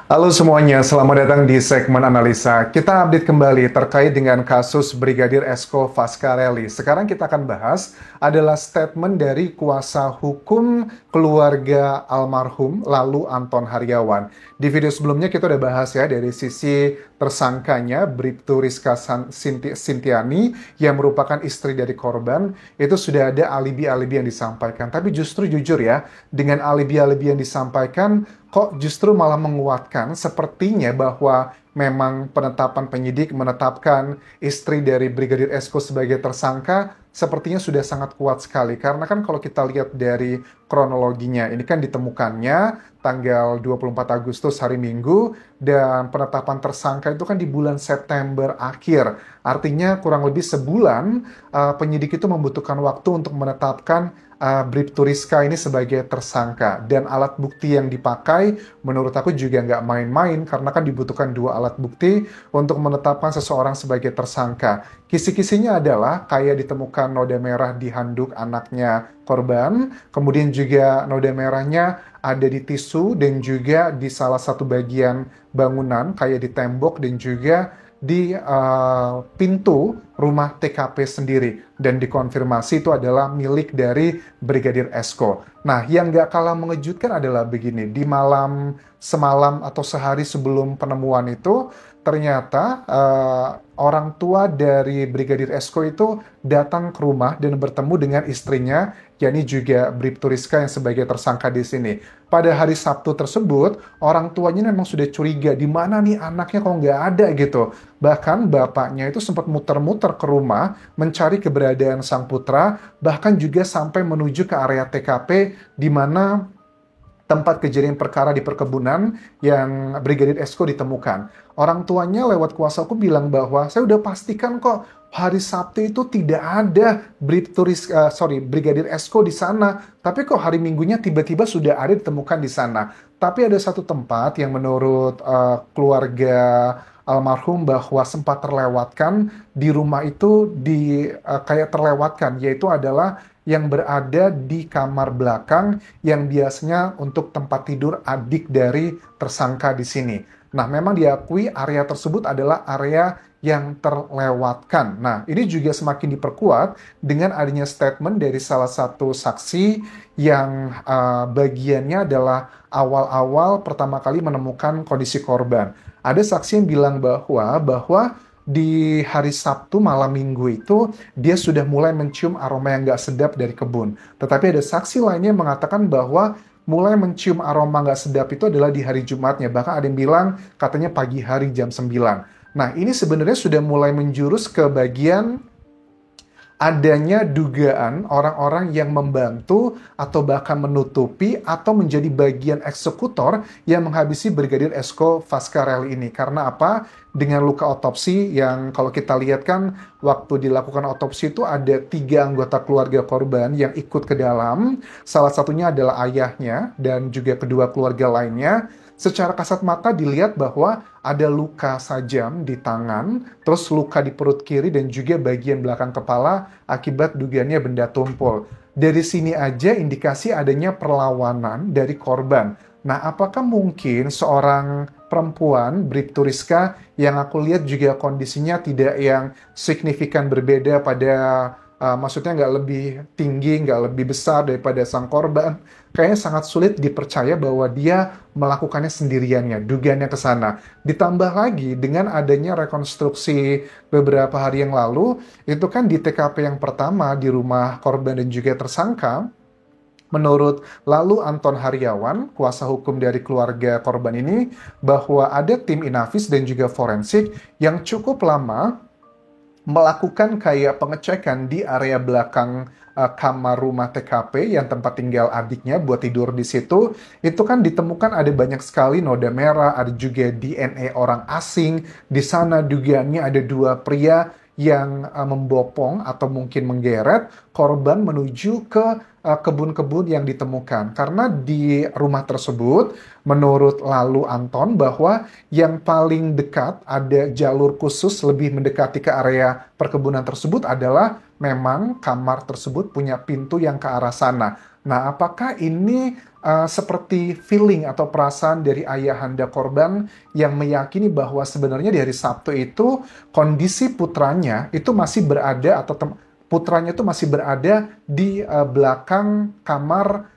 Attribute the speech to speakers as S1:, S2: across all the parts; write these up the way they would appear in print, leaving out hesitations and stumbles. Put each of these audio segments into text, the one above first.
S1: Halo semuanya, selamat datang di segmen analisa. Kita update kembali terkait dengan kasus Brigadir Eko Fascarelli. Sekarang kita akan bahas adalah statement dari kuasa hukum keluarga almarhum lalu Anton Haryawan. Di video sebelumnya kita udah bahas ya dari sisi tersangkanya Bribtu Rizka Sintiani yang merupakan istri dari korban. Itu sudah ada alibi-alibi yang disampaikan. Tapi justru jujur ya, dengan alibi-alibi yang disampaikan kok justru malah menguatkan sepertinya bahwa memang penetapan penyidik menetapkan istri dari Brigadir Eko sebagai tersangka sepertinya sudah sangat kuat sekali. Karena kan kalau kita lihat dari kronologinya, ini kan ditemukannya tanggal 24 Agustus hari Minggu dan penetapan tersangka itu kan di bulan September akhir. Artinya kurang lebih sebulan penyidik itu membutuhkan waktu untuk menetapkan Bribtu Rizka ini sebagai tersangka. Dan alat bukti yang dipakai menurut aku juga nggak main-main karena kan dibutuhkan dua alat bukti untuk menetapkan seseorang sebagai tersangka. Kisi-kisinya adalah kayak ditemukan noda merah di handuk anaknya korban, kemudian juga noda merahnya ada di tisu dan juga di salah satu bagian bangunan kayak di tembok dan juga di pintu rumah TKP sendiri dan dikonfirmasi itu adalah milik dari Brigadir Eko. Nah, yang nggak kalah mengejutkan adalah begini, di malam semalam atau sehari sebelum penemuan itu ternyata orang tua dari Brigadir Eko itu datang ke rumah dan bertemu dengan istrinya, yakni juga Bribtu Rizka yang sebagai tersangka di sini. Pada hari Sabtu tersebut, orang tuanya memang sudah curiga di mana nih anaknya kok nggak ada gitu. Bahkan bapaknya itu sempat muter-muter ke rumah mencari keberadaan sang putra, bahkan juga sampai menuju ke area TKP di mana tempat kejadian perkara di perkebunan yang Brigadir Eko ditemukan. Orang tuanya lewat kuasa hukum bilang bahwa saya udah pastikan kok hari Sabtu itu tidak ada Brigadir Eko di sana. Tapi kok hari Minggunya tiba-tiba sudah ada ditemukan di sana. Tapi ada satu tempat yang menurut keluarga almarhum bahwa sempat terlewatkan di rumah itu kayak terlewatkan, yaitu adalah yang berada di kamar belakang yang biasanya untuk tempat tidur adik dari tersangka di sini. Nah, memang diakui area tersebut adalah area yang terlewatkan. Nah, ini juga semakin diperkuat dengan adanya statement dari salah satu saksi yang bagiannya adalah awal-awal pertama kali menemukan kondisi korban. Ada saksi yang bilang bahwa di hari Sabtu malam Minggu itu dia sudah mulai mencium aroma yang nggak sedap dari kebun. Tetapi ada saksi lainnya yang mengatakan bahwa mulai mencium aroma nggak sedap itu adalah di hari Jumatnya. Bahkan ada yang bilang katanya pagi hari jam 9. Nah, ini sebenarnya sudah mulai menjurus ke bagian adanya dugaan orang-orang yang membantu atau bahkan menutupi atau menjadi bagian eksekutor yang menghabisi Brigadir Eko Fascarelli ini. Karena apa? Dengan luka otopsi yang kalau kita lihat kan waktu dilakukan otopsi itu ada 3 anggota keluarga korban yang ikut ke dalam. Salah satunya adalah ayahnya dan juga kedua keluarga lainnya. Secara kasat mata dilihat bahwa ada luka sajam di tangan, terus luka di perut kiri dan juga bagian belakang kepala akibat dugaannya benda tumpul. Dari sini aja indikasi adanya perlawanan dari korban. Nah, apakah mungkin seorang perempuan, Bribtu Rizka, yang aku lihat juga kondisinya tidak yang signifikan berbeda pada maksudnya nggak lebih tinggi, nggak lebih besar daripada sang korban. Kayaknya sangat sulit dipercaya bahwa dia melakukannya sendiriannya, dugaannya ke sana. Ditambah lagi dengan adanya rekonstruksi beberapa hari yang lalu, itu kan di TKP yang pertama di rumah korban dan juga tersangka, menurut lalu Anton Haryawan, kuasa hukum dari keluarga korban ini, bahwa ada tim Inavis dan juga forensik yang cukup lama melakukan kayak pengecekan di area belakang kamar rumah TKP yang tempat tinggal adiknya buat tidur di situ. Itu kan ditemukan ada banyak sekali noda merah, ada juga DNA orang asing. Di sana dugaannya ada 2 pria yang membopong atau mungkin menggeret korban menuju ke kebun-kebun yang ditemukan. Karena di rumah tersebut, menurut lalu Anton, bahwa yang paling dekat ada jalur khusus lebih mendekati ke area perkebunan tersebut adalah memang kamar tersebut punya pintu yang ke arah sana. Nah, apakah ini seperti feeling atau perasaan dari ayahanda korban yang meyakini bahwa sebenarnya di hari Sabtu itu kondisi putranya itu masih berada atau putranya itu masih berada di belakang kamar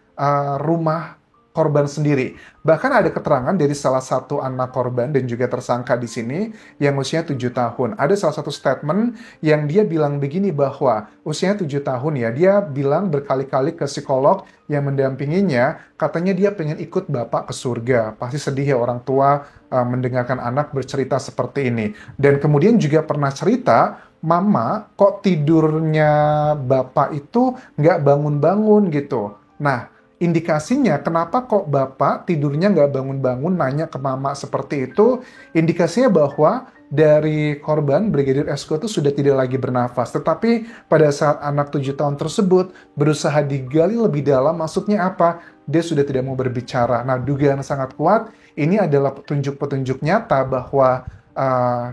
S1: rumah korban sendiri. Bahkan ada keterangan dari salah satu anak korban dan juga tersangka di sini yang usianya 7 tahun. Ada salah satu statement yang dia bilang begini bahwa usianya 7 tahun ya, dia bilang berkali-kali ke psikolog yang mendampinginya, katanya dia pengen ikut bapak ke surga. Pasti sedih ya orang tua mendengarkan anak bercerita seperti ini. Dan kemudian juga pernah cerita, mama kok tidurnya bapak itu nggak bangun-bangun gitu. Nah, indikasinya kenapa kok bapak tidurnya nggak bangun-bangun nanya ke mama seperti itu, indikasinya bahwa dari korban Brigadir Esko itu sudah tidak lagi bernafas. Tetapi pada saat anak 7 tahun tersebut berusaha digali lebih dalam, maksudnya apa? Dia sudah tidak mau berbicara. Nah, dugaan sangat kuat, ini adalah petunjuk-petunjuk nyata bahwa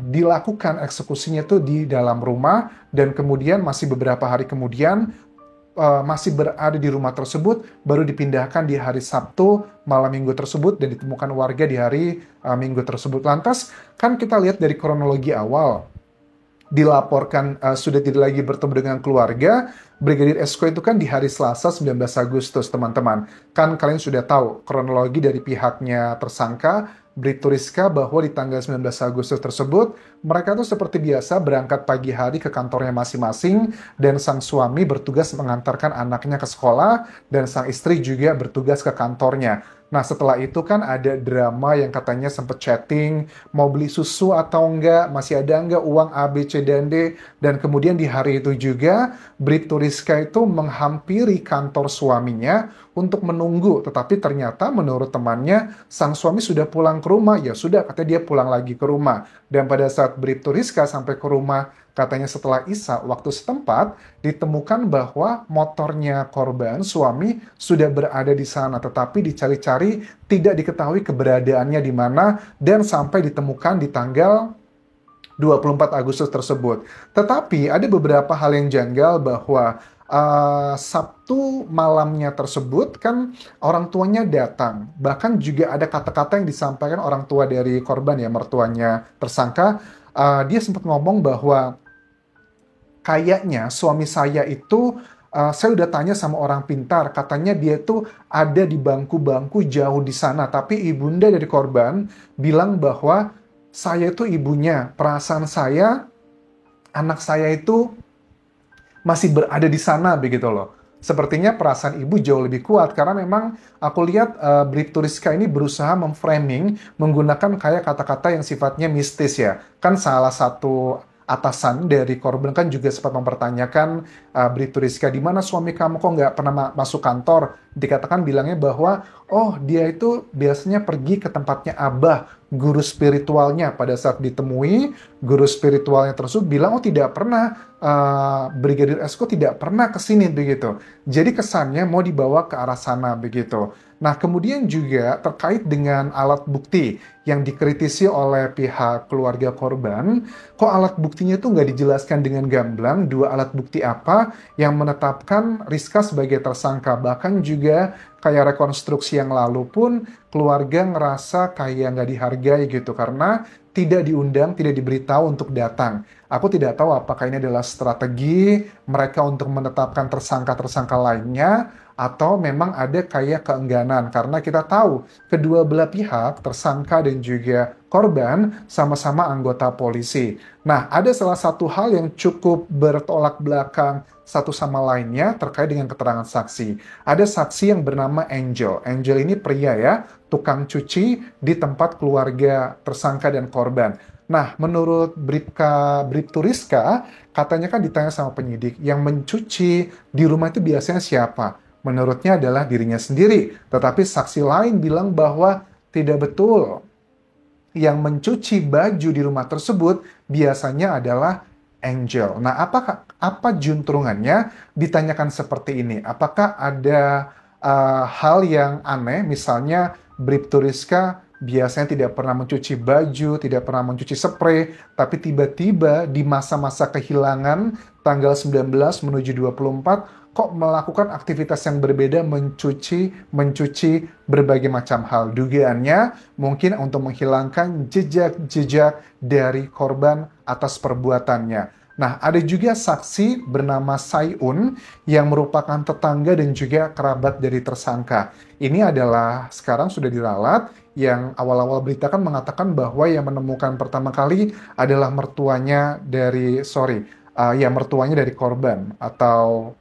S1: dilakukan eksekusinya itu di dalam rumah, dan kemudian masih beberapa hari kemudian masih berada di rumah tersebut, baru dipindahkan di hari Sabtu malam minggu tersebut dan ditemukan warga di hari minggu tersebut. Lantas kan kita lihat dari kronologi awal, dilaporkan sudah tidak lagi bertemu dengan keluarga. Brigadir Esko itu kan di hari Selasa 19 Agustus, teman-teman. Kan kalian sudah tahu kronologi dari pihaknya tersangka Bribtu Rizka bahwa di tanggal 19 Agustus tersebut, mereka tuh seperti biasa berangkat pagi hari ke kantornya masing-masing, dan sang suami bertugas mengantarkan anaknya ke sekolah, dan sang istri juga bertugas ke kantornya. Nah, setelah itu kan ada drama yang katanya sempat chatting, mau beli susu atau enggak, masih ada enggak uang A, B, C, dan D. Dan kemudian di hari itu juga, Bribtu Rizka itu menghampiri kantor suaminya untuk menunggu. Tetapi ternyata menurut temannya, sang suami sudah pulang ke rumah. Ya sudah, katanya dia pulang lagi ke rumah. Dan pada saat Bribtu Rizka sampai ke rumah, katanya setelah Isya waktu setempat, ditemukan bahwa motornya korban, suami, sudah berada di sana. Tetapi dicari-cari, tidak diketahui keberadaannya di mana, dan sampai ditemukan di tanggal 24 Agustus tersebut. Tetapi ada beberapa hal yang janggal bahwa Sabtu malamnya tersebut kan orang tuanya datang. Bahkan juga ada kata-kata yang disampaikan orang tua dari korban ya, mertuanya tersangka. Dia sempat ngomong bahwa kayaknya suami saya itu, saya udah tanya sama orang pintar, katanya dia tuh ada di bangku-bangku jauh di sana. Tapi ibunda dari korban bilang bahwa saya itu ibunya, perasaan saya, anak saya itu masih berada di sana begitu loh. Sepertinya perasaan ibu jauh lebih kuat karena memang aku lihat Bribtu Rizka ini berusaha memframing menggunakan kayak kata-kata yang sifatnya mistis ya. Kan salah satu atasan dari korban kan juga sempat mempertanyakan Bribtu Rizka, di mana suami kamu kok nggak pernah masuk kantor? Dikatakan bilangnya bahwa, oh dia itu biasanya pergi ke tempatnya Abah, guru spiritualnya. Pada saat ditemui, guru spiritualnya tersebut bilang, oh tidak pernah, Brigadir Esko tidak pernah ke sini begitu. Jadi kesannya mau dibawa ke arah sana begitu. Nah, kemudian juga terkait dengan alat bukti yang dikritisi oleh pihak keluarga korban, kok alat buktinya itu nggak dijelaskan dengan gamblang, dua alat bukti apa yang menetapkan Rizka sebagai tersangka. Bahkan juga kayak rekonstruksi yang lalu pun keluarga ngerasa kayak nggak dihargai gitu, karena tidak diundang, tidak diberitahu untuk datang. Aku tidak tahu apakah ini adalah strategi mereka untuk menetapkan tersangka-tersangka lainnya, atau memang ada kayak keengganan, karena kita tahu kedua belah pihak, tersangka dan juga korban, sama-sama anggota polisi. Nah, ada salah satu hal yang cukup bertolak belakang satu sama lainnya terkait dengan keterangan saksi. Ada saksi yang bernama Angel. Angel ini pria ya, tukang cuci di tempat keluarga tersangka dan korban. Nah, menurut Bribtu Rizka, katanya kan ditanya sama penyidik, yang mencuci di rumah itu biasanya siapa? Menurutnya adalah dirinya sendiri. Tetapi saksi lain bilang bahwa tidak betul. Yang mencuci baju di rumah tersebut biasanya adalah Angel. Nah, apa juntrungannya ditanyakan seperti ini? Apakah ada hal yang aneh, misalnya Bribtu Rizka biasanya tidak pernah mencuci baju, tidak pernah mencuci spray, tapi tiba-tiba di masa-masa kehilangan tanggal 19 menuju 24, kok melakukan aktivitas yang berbeda, mencuci berbagai macam hal. Dugaannya mungkin untuk menghilangkan jejak-jejak dari korban atas perbuatannya. Nah, ada juga saksi bernama Sayun yang merupakan tetangga dan juga kerabat dari tersangka. Ini adalah sekarang sudah diralat, yang awal-awal berita kan mengatakan bahwa yang menemukan pertama kali adalah mertuanya dari korban atau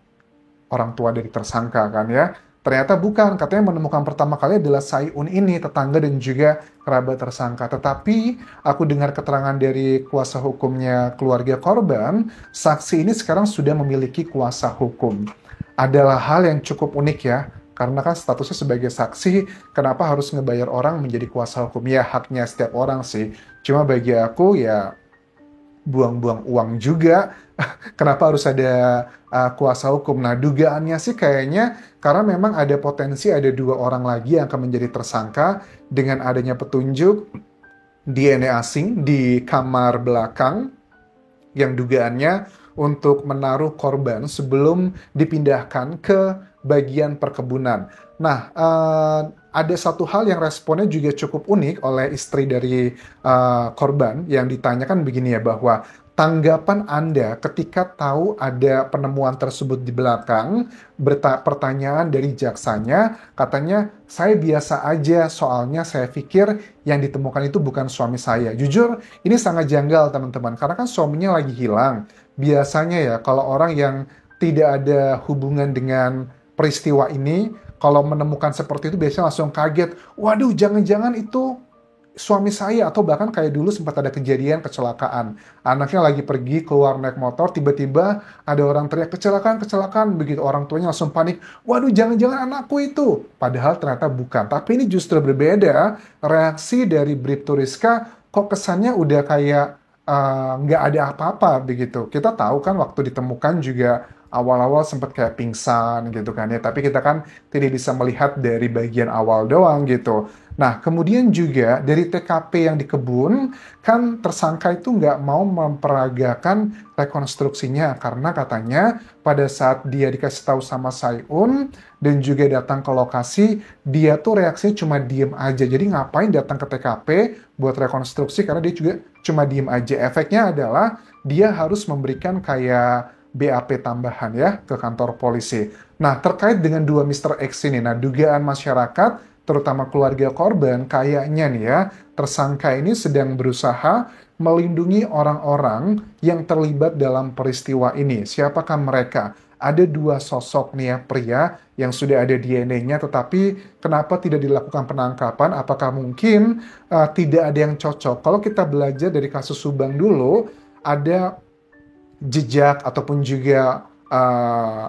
S1: orang tua dari tersangka kan ya. Ternyata bukan, katanya menemukan pertama kali adalah Sayun ini, tetangga dan juga kerabat tersangka. Tetapi aku dengar keterangan dari kuasa hukumnya keluarga korban, saksi ini sekarang sudah memiliki kuasa hukum. Adalah hal yang cukup unik ya, karena kan statusnya sebagai saksi, kenapa harus ngebayar orang menjadi kuasa hukum? Ya haknya setiap orang sih. Cuma bagi aku ya buang-buang uang juga. Kenapa harus ada kuasa hukum? Nah, dugaannya sih kayaknya karena memang ada potensi ada 2 orang lagi yang akan menjadi tersangka dengan adanya petunjuk DNA asing di kamar belakang yang dugaannya untuk menaruh korban sebelum dipindahkan ke bagian perkebunan. Nah, ada satu hal yang responnya juga cukup unik oleh istri dari korban yang ditanyakan begini ya, bahwa tanggapan Anda ketika tahu ada penemuan tersebut di belakang, pertanyaan dari jaksanya, katanya, saya biasa aja soalnya saya pikir yang ditemukan itu bukan suami saya. Jujur, ini sangat janggal teman-teman, karena kan suaminya lagi hilang. Biasanya ya, kalau orang yang tidak ada hubungan dengan peristiwa ini, kalau menemukan seperti itu biasanya langsung kaget. Waduh, jangan-jangan itu suami saya, atau bahkan kayak dulu sempat ada kejadian kecelakaan. Anaknya lagi pergi keluar naik motor, tiba-tiba ada orang teriak kecelakaan, begitu orang tuanya langsung panik. Waduh, jangan-jangan anakku itu. Padahal ternyata bukan. Tapi ini justru berbeda. Reaksi dari Bribtu Rizka kok kesannya udah kayak nggak ada apa-apa begitu. Kita tahu kan waktu ditemukan juga awal-awal sempat kayak pingsan gitu kan ya, tapi kita kan tidak bisa melihat dari bagian awal doang gitu. Nah, kemudian juga dari TKP yang di kebun, kan tersangka itu nggak mau memperagakan rekonstruksinya karena katanya pada saat dia dikasih tahu sama Sayun dan juga datang ke lokasi, dia tuh reaksinya cuma diem aja. Jadi ngapain datang ke TKP buat rekonstruksi, karena dia juga cuma diem aja. Efeknya adalah dia harus memberikan kayak BAP tambahan ya ke kantor polisi. Nah, terkait dengan 2 Mr. X ini, nah dugaan masyarakat, terutama keluarga korban, kayaknya nih ya, tersangka ini sedang berusaha melindungi orang-orang yang terlibat dalam peristiwa ini. Siapakah mereka? Ada 2 sosok nih ya, pria yang sudah ada DNA-nya, tetapi kenapa tidak dilakukan penangkapan? Apakah mungkin tidak ada yang cocok? Kalau kita belajar dari kasus Subang dulu, ada jejak ataupun juga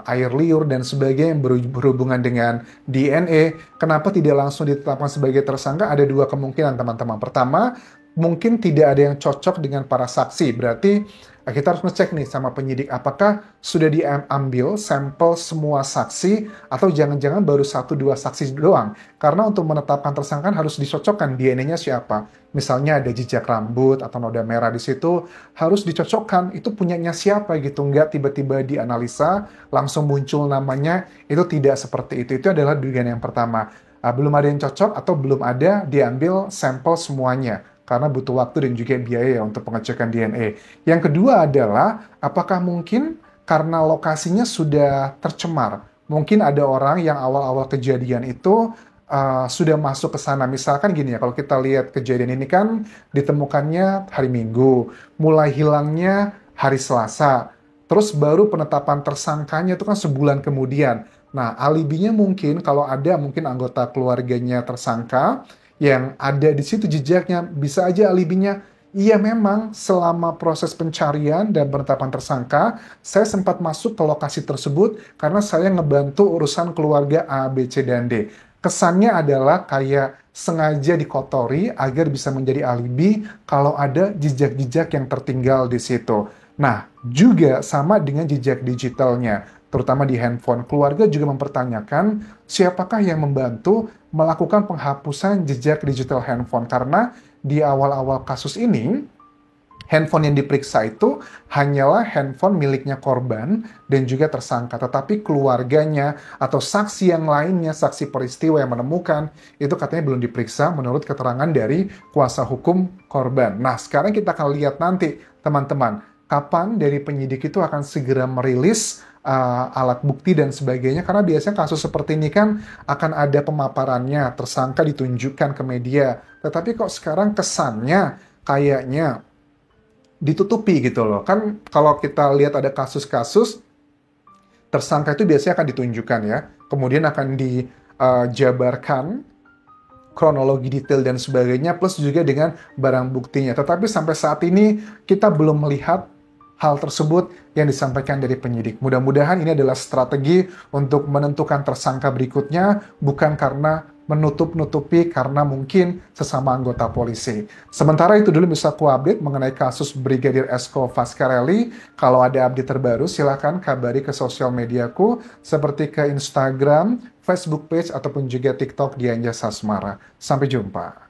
S1: air liur dan sebagainya yang berhubungan dengan DNA, kenapa tidak langsung ditetapkan sebagai tersangka? Ada 2 kemungkinan teman-teman. Pertama, mungkin tidak ada yang cocok dengan para saksi. Berarti kita harus ngecek nih sama penyidik, apakah sudah diambil sampel semua saksi atau jangan-jangan baru 1-2 saksi doang. Karena untuk menetapkan tersangka harus dicocokkan DNA-nya siapa. Misalnya ada jejak rambut atau noda merah di situ, harus dicocokkan itu punyanya siapa gitu. Nggak tiba-tiba dianalisa langsung muncul namanya, itu tidak seperti itu. Itu adalah dugaan yang pertama. Belum ada yang cocok atau belum ada diambil sampel semuanya, karena butuh waktu dan juga biaya untuk pengecekan DNA. Yang kedua adalah, apakah mungkin karena lokasinya sudah tercemar? Mungkin ada orang yang awal-awal kejadian itu sudah masuk ke sana. Misalkan gini ya, kalau kita lihat kejadian ini kan ditemukannya hari Minggu, mulai hilangnya hari Selasa, terus baru penetapan tersangkanya itu kan sebulan kemudian. Nah, alibinya mungkin kalau ada mungkin anggota keluarganya tersangka, yang ada di situ jejaknya, bisa aja alibinya, iya memang selama proses pencarian dan penetapan tersangka, saya sempat masuk ke lokasi tersebut karena saya ngebantu urusan keluarga A, B, C, dan D. Kesannya adalah kayak sengaja dikotori agar bisa menjadi alibi kalau ada jejak-jejak yang tertinggal di situ. Nah, juga sama dengan jejak digitalnya, terutama di handphone. Keluarga juga mempertanyakan siapakah yang membantu melakukan penghapusan jejak digital handphone, karena di awal-awal kasus ini Handphone yang diperiksa itu hanyalah handphone miliknya korban dan juga tersangka, tetapi keluarganya atau saksi yang lainnya, saksi peristiwa yang menemukan, itu katanya belum diperiksa menurut keterangan dari kuasa hukum korban. Nah, sekarang kita akan lihat nanti, teman-teman, kapan dari penyidik itu akan segera merilis alat bukti dan sebagainya, karena biasanya kasus seperti ini kan akan ada pemaparannya, tersangka ditunjukkan ke media, tetapi kok sekarang kesannya kayaknya ditutupi gitu loh. Kan kalau kita lihat ada kasus-kasus, tersangka itu biasanya akan ditunjukkan ya, kemudian akan dijabarkan kronologi detail dan sebagainya, plus juga dengan barang buktinya. Tetapi sampai saat ini kita belum melihat hal tersebut yang disampaikan dari penyidik. Mudah-mudahan ini adalah strategi untuk menentukan tersangka berikutnya, bukan karena menutup-nutupi karena mungkin sesama anggota polisi. Sementara itu dulu bisa aku update mengenai kasus Brigadir Esko Fascarelli. Kalau ada update terbaru, silakan kabari ke sosial mediaku, seperti ke Instagram, Facebook page, ataupun juga TikTok Dian Jasa Asmara. Sampai jumpa.